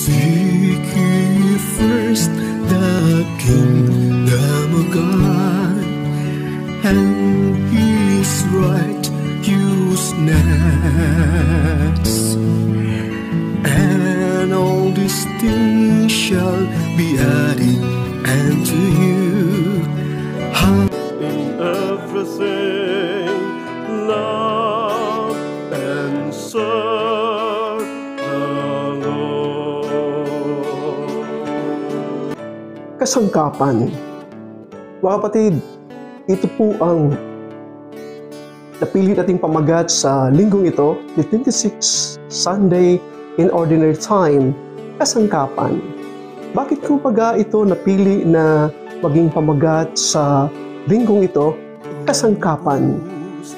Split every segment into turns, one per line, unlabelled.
Seek ye first the kingdom of God and His righteousness, and all these things shall be added unto you. In everything, love and serve the Lord.
Kasangkapan. Mga kapatid, ito po ang napili nating pamagat sa linggong ito, the 26th Sunday in Ordinary Time, kasangkapan. Bakit ko baga ito napili na maging pamagat sa linggong ito, kasangkapan?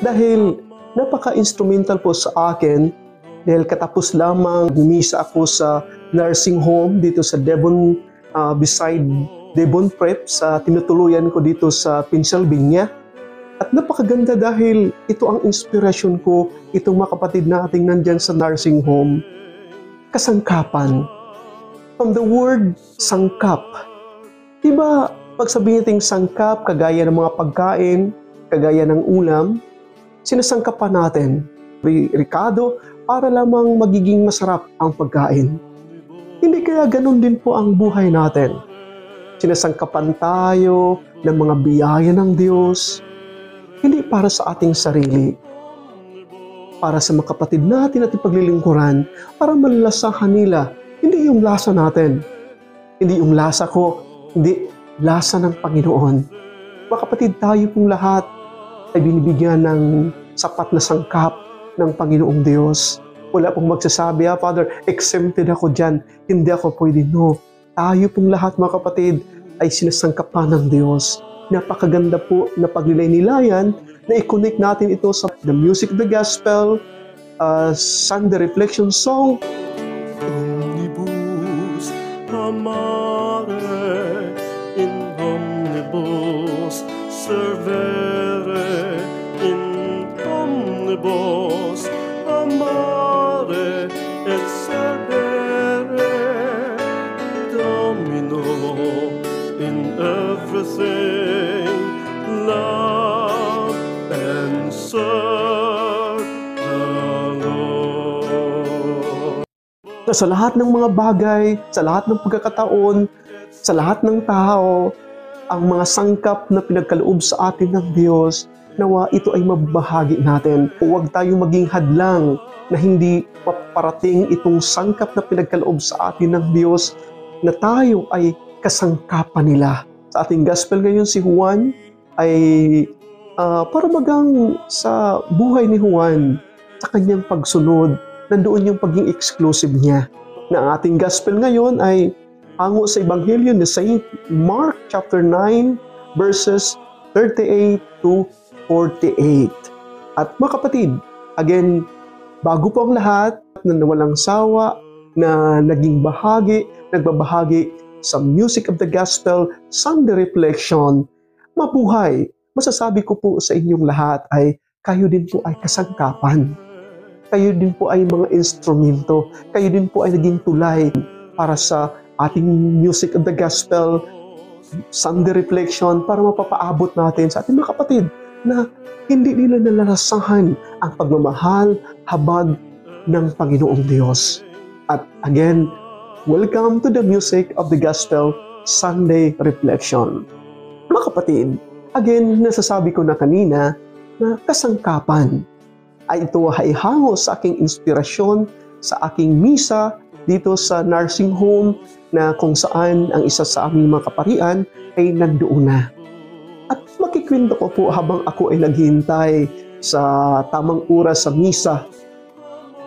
Dahil napaka-instrumental po sa akin, dahil katapos lamang bumisa ako sa nursing home dito sa Devon, beside Devon Prep, sa tinutuluyan ko dito sa Pennsylvania. At napakaganda dahil ito ang inspirasyon ko, itong mga kapatid nating nandyan sa nursing home. Kasangkapan. From the word sangkap. Diba, pag sabihin nating sangkap, kagaya ng mga pagkain, kagaya ng ulam, sinasangkapan natin, Ricardo, para lamang magiging masarap ang pagkain. Hindi kaya ganun din po ang buhay natin. Sinasangkapan tayo ng mga biyaya ng Diyos, hindi para sa ating sarili, para sa mga kapatid natin at paglilingkuran, para malalasahan nila, hindi yung lasa natin, hindi yung lasa ko, hindi lasa ng Panginoon. Mga kapatid, tayo pong lahat ay binibigyan ng sapat na sangkap ng Panginoong Diyos. Wala pong magsasabi, Father, exempted ako dyan, hindi ako pwede. No, tayo pong lahat mga kapatid ay sinasangkapan ng Diyos. Napakaganda po na pagnilay-nilayan na i-connect natin ito sa the music of the gospel, Sunday reflection song.
Omnibus amare in omnibus servere in omnibus amare et servere Domino in everything, love and serve the Lord.
Sa lahat ng mga bagay, sa lahat ng pagkakataon, sa lahat ng tao, ang mga sangkap na pinagkaloob sa atin ng Diyos, nawa ito ay mabahagi natin. Huwag tayong maging hadlang na hindi paparating itong sangkap na pinagkaloob sa atin ng Diyos, na tayo ay kasangkapan nila. Sa ating gospel ngayon, si Juan ay para magang sa buhay ni Juan, sa kanyang pagsunod, nandoon yung pagiging exclusive niya. Na ang ating gospel ngayon ay hango sa Ebanghelyo ni Saint Mark chapter 9 verses 38 to 48. At mga kapatid, again, bago po ang lahat, na walang sawa, na nagbabahagi sa Music of the Gospel Sunday Reflection, mabuhay. Masasabi ko po sa inyong lahat ay kayo din po ay kasangkapan. Kayo din po ay mga instrumento. Kayo din po ay naging tulay para sa ating Music of the Gospel Sunday Reflection, para mapapaabot natin sa ating mga kapatid na hindi nila nalalasahan ang pagmamahal, habag ng Panginoong Diyos. At again, welcome to the Music of the Gospel Sunday Reflection. Mga kapatid, again, nasasabi ko na kanina na kasangkapan ay ito ay hango sa aking inspirasyon sa aking misa dito sa nursing home, na kung saan ang isa sa aming mga kaparian ay nandoon na. At makikwento ko po habang ako ay naghihintay sa tamang oras sa misa.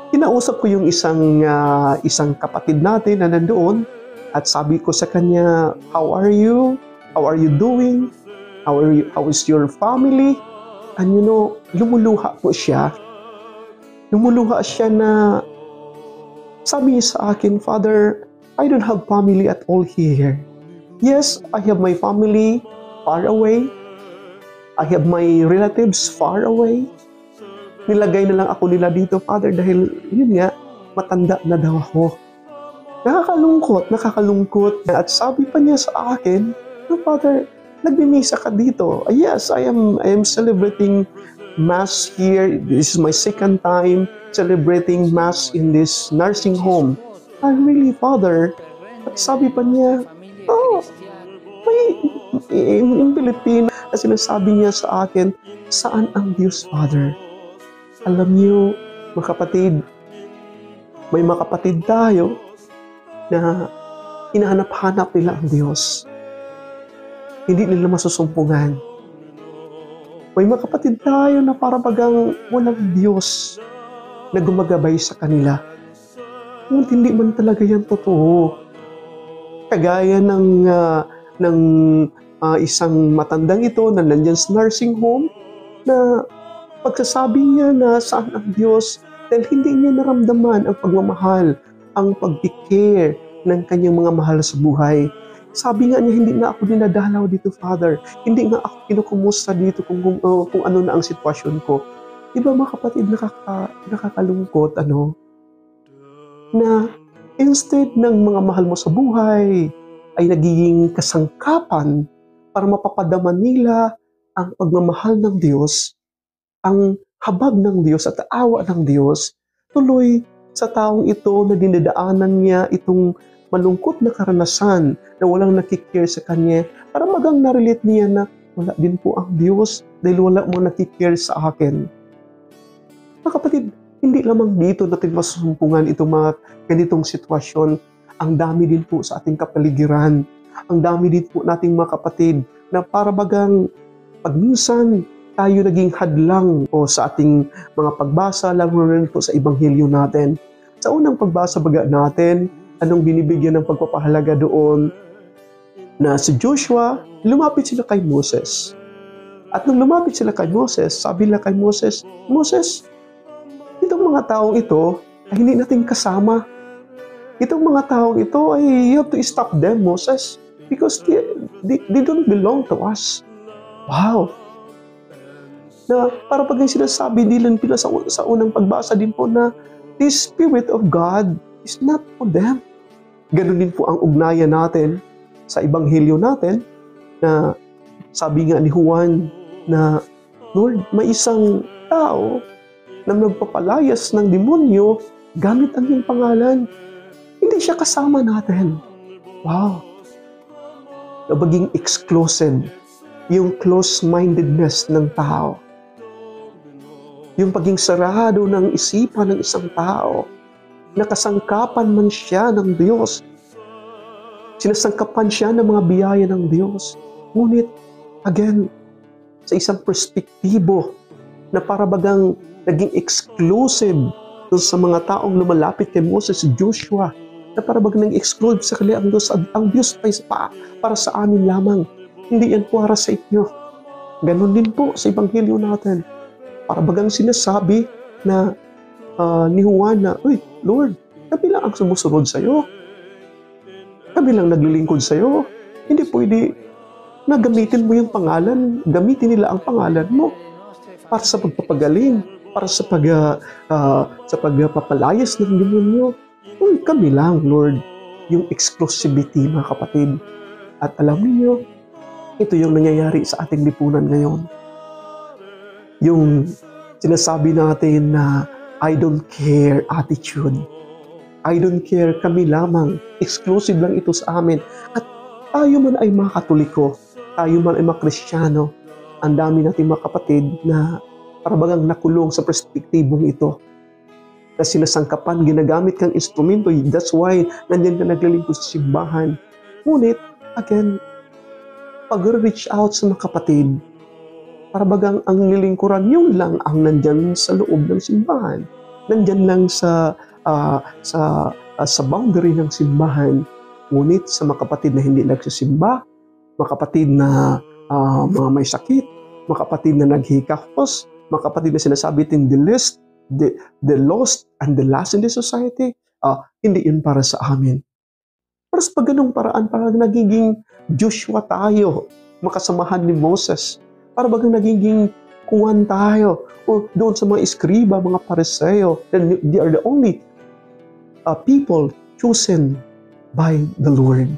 Kinausap ko yung isang kapatid natin na nandoon at sabi ko sa kanya, "How are you? How are you doing? How is your family?" And lumuluha po siya. Lumuluha siya na sabi niya sa akin, "Father, I don't have family at all here. Yes, I have my family far away. I have my relatives far away. Nilagay na lang ako nila dito, Father, dahil yun nga, matanda na daw ako. nakakalungkot. At sabi pa niya sa akin, "No, Father, nagmimisa ka dito." Yes, I am celebrating Mass here. This is my second time celebrating Mass in this nursing home. Really, Father? At sabi pa niya, "Oh, may in Pilipino," na sinasabi niya sa akin, "Saan ang Diyos, Father?" Alam niyo, mga kapatid, may mga kapatid tayo na hinahanap-hanap nila ang Diyos. Hindi nila masusumpungan. May mga kapatid tayo na para bagang walang Diyos na gumagabay sa kanila. Ngunit hindi man talaga yan totoo. Kagaya ng isang matandang ito na nandyan sa nursing home na pagsasabi niya na saan ang Diyos dahil hindi niya naramdaman ang pagmamahal, ang pag-care ng kanyang mga mahal sa buhay. Sabi nga niya, hindi nga ako dinadalaw dito, Father. Hindi nga ako kinukumusta dito kung ano na ang sitwasyon ko. Diba mga kapatid, nakakalungkot, na instead ng mga mahal mo sa buhay ay nagiging kasangkapan para mapapadaman nila ang pagmamahal ng Diyos, ang habag ng Diyos at awa ng Diyos, tuloy sa taong ito na dinadaanan niya itong malungkot na karanasan na walang nakikare sa kanya, para magang narelate niya na wala din po ang Diyos dahil wala mo nakikare sa akin. Mga kapatid, hindi lamang dito natin masusumpungan itong mga ganitong sitwasyon. Ang dami din po sa ating kapaligiran. Ang dami din po nating mga kapatid na para bagang pagminsan tayo naging hadlang o sa ating mga pagbasa, lalo rin po sa Ebanghelyo natin. Sa unang pagbasa baga natin, anong binibigyan ng pagpapahalaga doon na si Joshua, lumapit sila kay Moses. At nung lumapit sila kay Moses, sabi nila kay Moses, "Moses, itong mga taong ito ay hindi natin kasama. Itong mga taong ito ay you have to stop them, Moses, because they don't belong to us." Wow! Na para pag sinasabi din pila sa unang pagbasa din po na the Spirit of God is not for them. Ganun din po ang ugnayan natin sa Ebanghelyo natin na sabi nga ni Juan na, "Lord, may isang tao na nagpapalayas ng demonyo gamit ang iyong pangalan. Hindi siya kasama natin." Wow! Nabaging exclusive yung close-mindedness ng tao. Yung paging sarado ng isipan ng isang tao, nakasangkapan man siya ng Diyos. Sinasangkapan siya ng mga biyaya ng Diyos. Ngunit, again, sa isang perspektibo na para bagang naging exclusive dun sa mga taong lumalapit kay Moses, si Joshua, na para bagang naging exclusive sa kanila ang Diyos para sa amin lamang. Hindi yan para sa inyo. Ganon din po sa Ebanghelyo natin. Para bagang sinasabi na ni Juan na, "Uy, Lord, kami lang ang sumusunod sa iyo. Kami lang naglilingkod sa iyo. Hindi pwede na gamitin mo yung pangalan, gamitin nila ang pangalan mo para sa pagpapagaling, para sa pagpapalayas ng demonyo. Uy, kami lang, Lord." Yung exclusivity, mga kapatid. At alam niyo, ito yung nangyayari sa ating lipunan ngayon. Yung sinasabi natin na I don't care attitude. I don't care, kami lamang. Exclusive lang ito sa amin. At tayo man ay mga Katoliko, tayo man ay mga Kristiyano, ang dami nating mga kapatid na parabagang nakulong sa perspektibong ito. Na sinasangkapan, ginagamit kang instrumento. That's why nandiyan ka naglilingkod sa simbahan. Ngunit, again, pag-reach out sa mga kapatid, parabagang ang lilingkuran yun lang ang nandyan sa loob ng simbahan. Nandyan lang sa boundary ng simbahan. Ngunit sa mga kapatid na hindi nagsisimba, mga kapatid na mga may sakit, mga kapatid na naghihikahos, mga kapatid na sinasabi tin the lost and the last in the society, hindi yun para sa amin. Pero sa ganung paraan, parang nagiging Joshua tayo, makasamahan ni Moses. Para bagang nagiging kuwan tayo o doon sa mga eskriba, mga pariseo, they are the only people chosen by the Lord.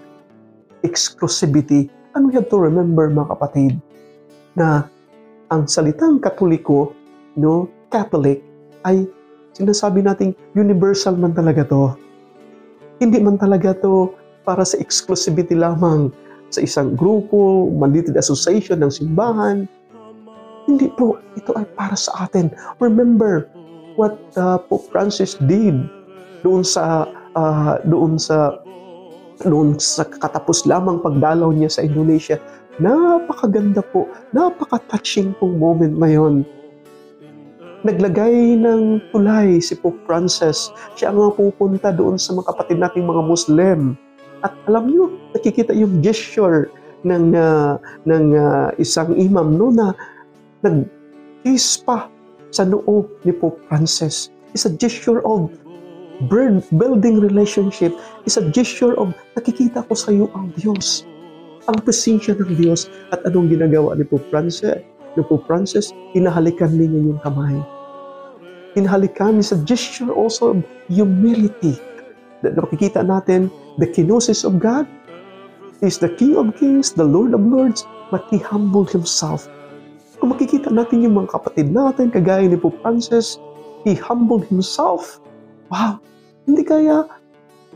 Exclusivity. And we have to remember, mga kapatid, na ang salitang Katoliko, Catholic, ay sinasabi nating universal man talaga to. Hindi man talaga to para sa exclusivity lamang sa isang grupo, mandated association ng simbahan. Hindi po, ito ay para sa atin. Remember what Pope Francis did doon sa katapos lamang pagdalaw niya sa Indonesia. Napakaganda po, napaka-touching pong moment na yon. Naglagay ng tulay si Pope Francis. Siya ang pupunta doon sa mga kapatid nating mga Muslim. At alam niyo, nakikita yung gesture ng isang imam na nag-kiss pa sa noo ni Pope Francis. It's a gesture of building relationship. It's a gesture of nakikita ko sa iyo ang Diyos. Ang presensya ng Diyos. At anong ginagawa ni Pope Francis? Ni Pope Francis, hinahalikan niya yung kamay. Hinahalikan is a gesture also of humility. Nakikita natin, the kenosis of God is the King of Kings, the Lord of Lords, but He humbled Himself. Kung makikita natin yung mga kapatid natin, kagaya ni Pope Francis, He humbled Himself. Wow! Hindi kaya,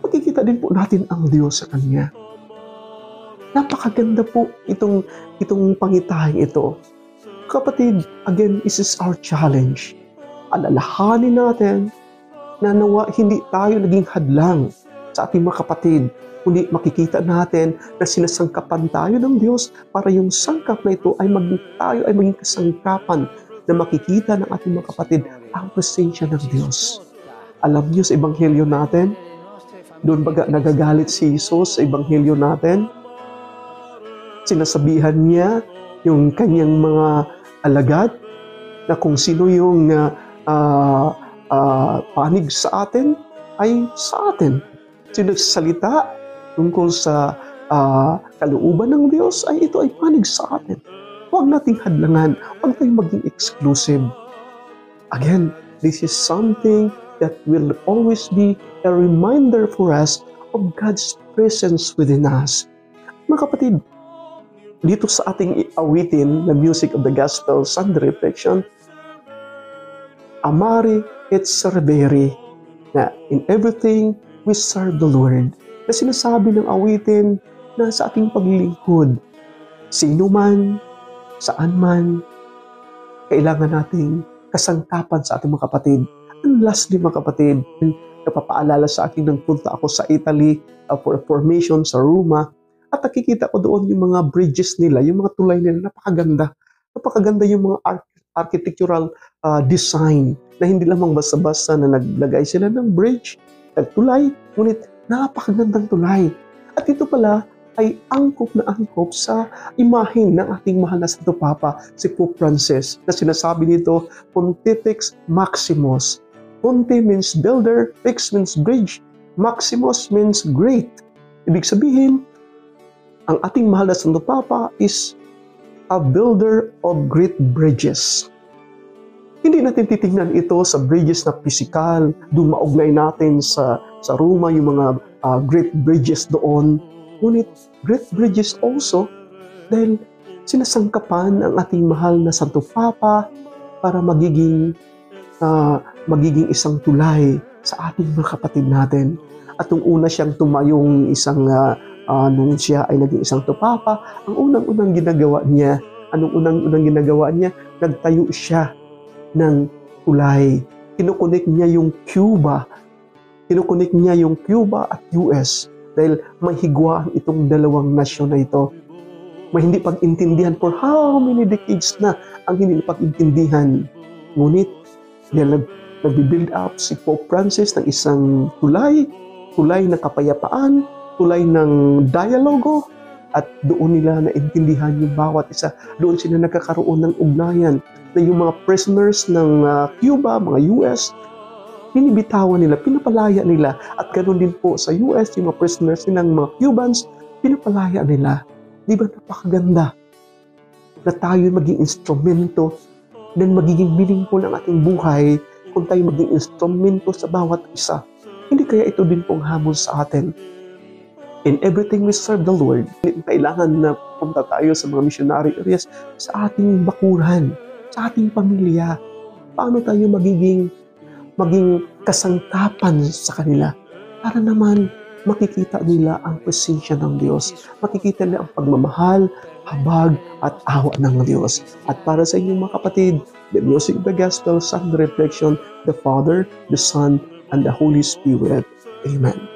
makikita din po natin ang Diyos sa Kanya. Napakaganda po itong pangitahing ito. Kapatid, again, this is our challenge. Alalahanin natin na nawa hindi tayo naging hadlang sa ating mga kapatid, kundi makikita natin na sinasangkapan tayo ng Diyos para yung sangkap na ito ay tayo ay maging kasangkapan na makikita ng ating mga kapatid ang presensya ng Diyos. Alam niyo sa Ebanghelyo natin, doon baga nagagalit si Jesus sa Ebanghelyo natin, sinasabihan niya yung kanyang mga alagad na kung sino yung panig sa atin ay sa atin. Sino nagsasalita tungkol sa kalooban ng Diyos ay ito ay panig sa atin. Huwag nating hadlangan, huwag tayong maging exclusive. Again, this is something that will always be a reminder for us of God's presence within us. Mga kapatid, dito sa ating awitin na Music of the Gospel Sunday Reflection, Amare et servere, na in everything we serve the Lord. Na sinasabi ng awitin na sa ating paglilingkod, sino man, saan man, kailangan nating kasangkapan sa ating mga kapatid. And lastly, mga kapatid, napapaalala sa akin nang punta ako sa Italy for a formation sa Roma, at nakikita ko doon yung mga bridges nila, yung mga tulay nila, napakaganda. Napakaganda yung mga architectural design na hindi lamang basta-basta na naglagay sila ng bridge, tulay, ngunit napakagandang tulay. At ito pala ay angkop na angkop sa imahin ng ating mahal na Santo Papa, si Pope Francis, na sinasabi nito, Pontifex Maximus. Ponte means builder, Pix means bridge, Maximus means great. Ibig sabihin, ang ating mahal na Santo Papa is a builder of great bridges. Hindi natin titingnan ito sa bridges na physical, doon maugnay natin sa Roma, yung mga great bridges doon. Ngunit great bridges also dahil sinasangkapan ang ating mahal na Santo Papa para magiging isang tulay sa ating mga kapatid natin. At nung una siyang tumayong nung siya ay naging isang Papa, ang unang-unang ginagawa niya, nagtayo siya ng tulay. Kinukunik niya yung Cuba at US dahil may higwaan itong dalawang nasyon na ito. May hindi pag-intindihan for how many decades na ang hindi pag-intindihan. Ngunit, nag-build up si Pope Francis ng isang tulay ng kapayapaan, tulay ng dialogo, at doon nila naintindihan yung bawat isa. Doon sila nagkakaroon ng ugnayan na yung mga prisoners ng Cuba, mga US, binibitawan nila, pinapalaya nila. At ganoon din po sa US, yung mga prisoners ng mga Cubans, pinapalaya nila. Di ba napakaganda na tayo maging instrumento na magiging meaningful ang ating buhay kung tayo maging instrumento sa bawat isa. Hindi kaya ito din pong hamon sa atin In everything we serve the Lord, kailangan na punta tayo sa mga missionary areas, sa ating bakuran, sa ating pamilya. Paano tayo maging kasangkapan sa kanila para naman makikita nila ang presensya ng Diyos. Makikita nila ang pagmamahal, habag at awa ng Diyos. At para sa inyong mga kapatid, the music of the gospel, Sunday reflection, the Father, the Son, and the Holy Spirit. Amen.